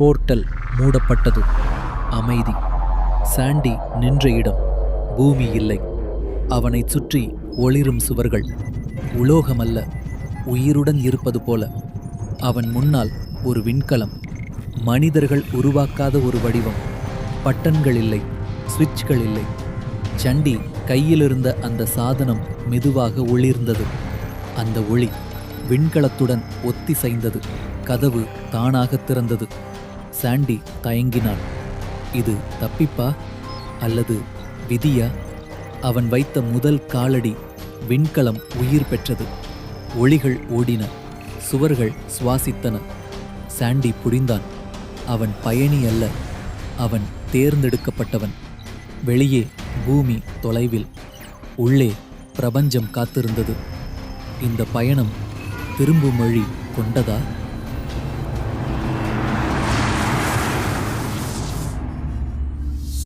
Portal மூடப்பட்டது. அமைதி. சாண்டி நின்ற இடம். பூமி இல்லை. அவனைச் சுற்றி ஒளிரும் சுவர்கள். உலோகமல்ல, உயிருடன் இருப்பது போல. அவன் முன்னால் ஒரு விண்கலம். மனிதர்கள் உருவாக்காத ஒரு வடிவம். பட்டன்கள் இல்லை, சுவிட்ச்கள் இல்லை. சண்டி கையிலிருந்த அந்த சாதனம் மெதுவாக ஒளிர்ந்தது. அந்த ஒளி விண்கலத்துடன் ஒத்திசைந்தது. கதவு தானாக திறந்தது. சாண்டி தயங்கினான். இது தப்பிப்பா அல்லது விதியா? அவன் வைத்த முதல் காலடி விண்கலம் உயிர் பெற்றது. ஒளிகள் ஓடின, சுவர்கள் சுவாசித்தன. சாண்டி புரிந்தான். அவன் பயணி அல்ல, அவன் தேர்ந்தெடுக்கப்பட்டவன். வெளியே பூமி தொலைவில், உள்ளே பிரபஞ்சம் காத்திருந்தது. இந்த பயணம் திரும்பும் வழி கொண்டதா?